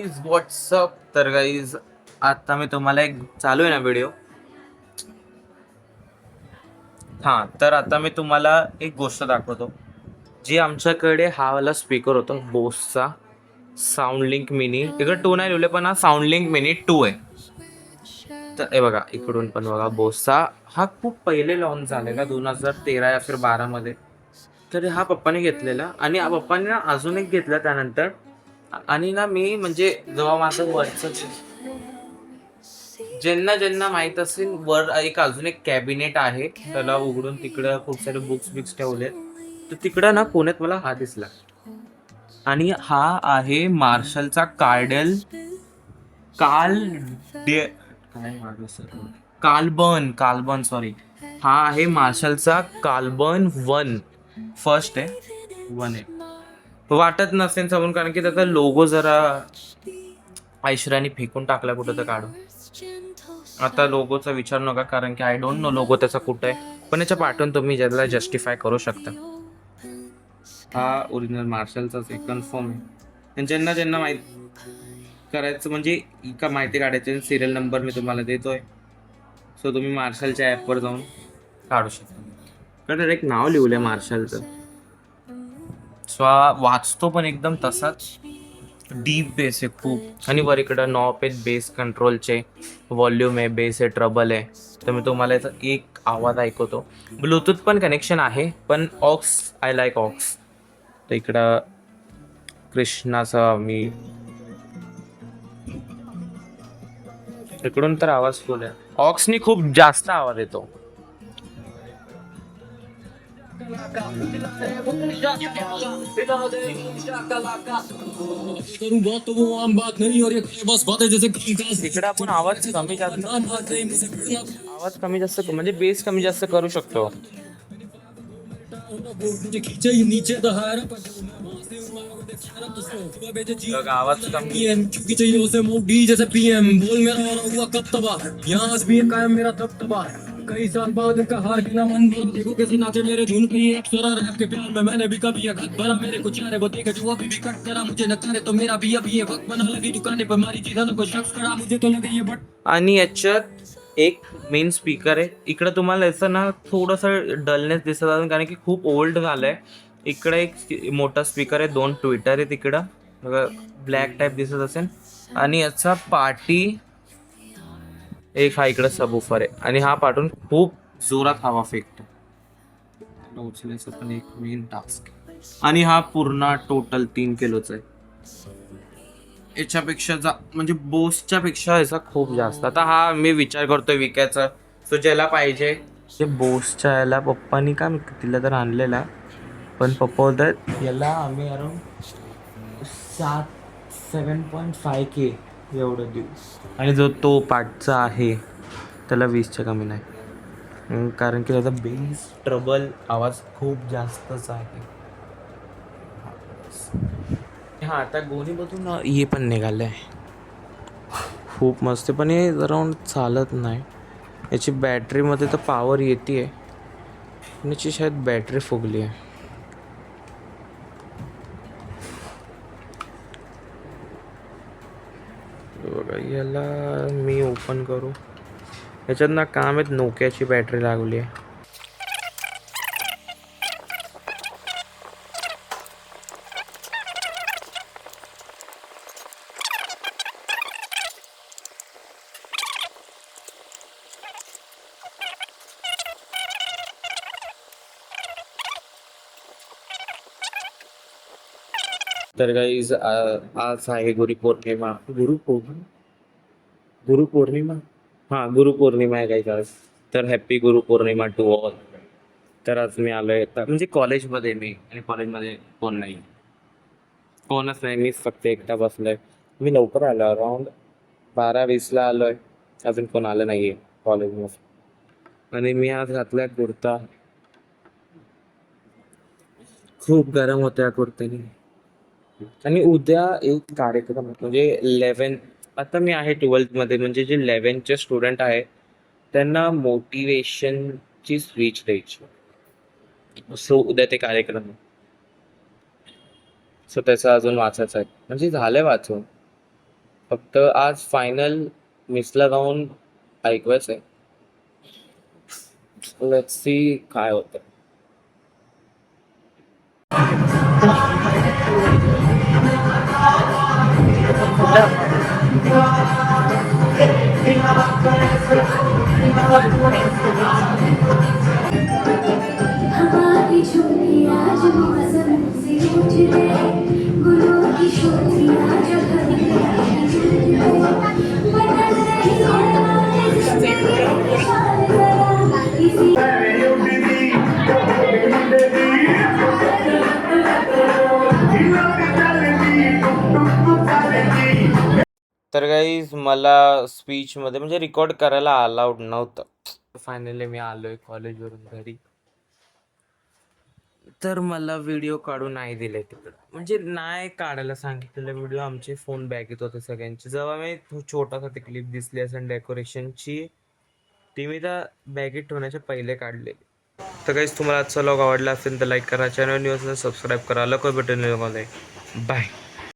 WhatsApp. तर guys, आता मी तुम्हाला एक चालू आहे ना व्हिडिओ. तर आता मी तुम्हाला एक गोष्ट दाखवतो. जी आमच्याकडे हा वाला स्पीकर होता बोसचा साऊंड लिंक मिनी. इकडे 2 नाही लिहिले, पण हा साऊंड लिंक मिनी 2 आहे. तर हे बघा, इकडून पण बघा, बोसचा हा खूप पहिले लॉन्च झालेला 2013 या फिर 12 मध्ये. तर हा पप्पाने घेतलेला आणि पप्पाने ना अजून एक घेतला त्यानंतर. आणि ना मी म्हणजे जेव्हा माझं वरचं ज्यांना ज्यांना माहित असेल, वर एक अजून एक कॅबिनेट आहे, त्याला उघडून तिकडं खूप सारे बुक्स बिक्स ठेवले. तर तिकडं ना कोण्यात मला हा दिसला. आणि हा आहे मार्शलचा काल डे काय मारलं सर, कार्बन सॉरी. हा आहे मार्शलचा कार्बन 1. फर्स्ट आहे, 1 आहे. वाटत नसेल समोर, कारण की त्याचा लोगो जरा ऐश्वर्याने फेकून टाकला कुठं तर काढून. आता लोगोचा विचार नका, कारण की आय डोंट नो लोगो त्याचा कुठं आहे, पण याच्या पाठवून तुम्ही ज्याला जस्टिफाय करू शकता. हा ओरिजिनल मार्शलचाच आहे, कन्फर्म आहे. आणि ज्यांना ज्यांना माहित करायचं म्हणजे का माहिती काढायची, सिरियल नंबर मी तुम्हाला देतोय. सो तुम्ही मार्शलच्या ॲपवर जाऊन काढू शकता. कारण एक नाव लिहिलंय मार्शलचं. सो वाचतो पण एकदम तसाच. डीप बेस आहे खूप. आणि वर इकडं नॉब आहेत बेस कंट्रोलचे, व्हॉल्यूम आहे, बेस आहे, ट्रबल आहे. तर मी तुम्हाला याचा एक आवाज ऐकवतो. ब्लूटूथ पण कनेक्शन आहे, पण ऑक्स, आय लाईक ऑक्स. तर इकडं कृष्णाचा मी इकडून तर आवाज फुल आहे. ऑक्सनी खूप जास्त आवाज येतो. करूँ बात तो वो आम बात नहीं और ये बस बातें जैसे इकडे आपण आवाज कमी जास्त म्हणजे बेस कमी जास्त करू शकतो. खींचे ही नीचे दहारा बघा, आवाज कमी. पीएम क्योंकि चाहिए उसे मोदी जैसे पीएम बोल मेरा वाला हुआ कब तबाह यहाँ आज भी है कायम मेरा दबदबा कई साल बाद का हार गिना मन बोल देखो कैसे नाचे मेरे धुन पे एक सुरा रैप के प्यार में मैंने भी कभी घात भरा मेरे कुछ चारे वो देखे जो अभी भी कट करा मुझे न करे तो मेरा भी अभी ये वक्त बना लगी दुकाने पर मारी चीज़ों को शख्स करा मुझे तो लगे ये बट. आणि याच्यात एक मेन स्पीकर आहे. इकडं तुम्हाला याचं ना थोडंसं डलनेस दिसत असेल, कारण की खूप ओल्ड झालंय. इकडे एक मोठा स्पीकर आहे, 2 ट्विटर आहे तिकडं ब्लॅक टाईप दिसत असेल. आणि याचा पार्टी एक हा इकडं सबवूफर आहे, आणि हा पाठून खूप जोरात हवा फेकतो. उचलायचं पण एक मेन टास्क. आणि हा पूर्ण टोटल 3 किलोचा आहे. याच्यापेक्षा म्हणजे बोसच्या पेक्षा याचा खूप जास्त. आता हा मी विचार करतोय विकायचा. सो ज्याला पाहिजे ते बोसच्या याला पप्पानी का तिला तर आणलेला, पण पप्पा होतात याला आम्ही अराउंड 7.5K एवढं देऊ. आणि जो तो पाठचा आहे त्याला 20च्या कमी नाही, कारण की त्याचा बेस ट्रबल आवाज खूप जास्तच आहे. आता गोणीमधून हे पण निघालं आहे, खूप मस्त. पण हे अराउंड चालत नाही. याची बॅटरीमध्ये तर पॉवर येते आहे, पण याची शायद बॅटरी फुगली आहे. बघा, याला मी ओपन करू. याच्यात ना काम आहेत, नोकियाची बॅटरी लागली आहे. तर गाईज, आज आहे गुरुपौर्णिमा. गुरुपौर्णिमा गुरुपौर्णिमा आहे गाईज आज. तर हॅपी गुरुपौर्णिमा टू ऑल. तर आज मी आलोय म्हणजे कॉलेजमध्ये मी, आणि कॉलेजमध्ये कोणच नाही, मीच फक्त एकटा बसलोय. मी लवकर आलो, अराउंड 12:20ला आलोय. अजून कोण आलं नाहीये कॉलेजमध्ये. आणि मी आज घातलाय कुर्ता. खूप गरम होत्या या कुर्त्याने. आणि उद्या एक कार्यक्रम म्हणजे 11. आता मी आहे 12th मध्ये, म्हणजे जे 11th स्टुडंट आहे त्यांना मोटिवेशनची स्पीच द्यायची. सो उद्या ते कार्यक्रम आहे. सो त्याचं अजून वाचायचं आहे, म्हणजे झालंय वाचून. फक्त आज फायनल मिसला जाऊन ऐकवायचं आहे. लेट्स सी काय होतं. हमारी झोली आज मौसम से उजले गुलों की शोली आज घड़ी बदल रही है जिंदगी शान जरा इसी तर गाईज मला स्पीचमध्ये म्हणजे रेकॉर्ड करायला अलाउड नव्हतं. फायनली मी आलोय कॉलेजवरून घरी. तर मला व्हिडिओ काढून नाही दिले तिकडं, म्हणजे नाही काढायला सांगितलेलं व्हिडिओ. आमचे फोन बॅगेत होते सगळ्यांचे. जेव्हा मी छोटासा ती क्लिप दिसली असेल डेकोरेशनची, ती मी त्या बॅगेत ठेवण्याच्या पहिले काढलेली. तर काहीच तुम्हाला आजचा व्लॉग आवडला असेल तर लाईक करा, चॅनल न्यूज सबस्क्राईब करा, लको बटन बाय.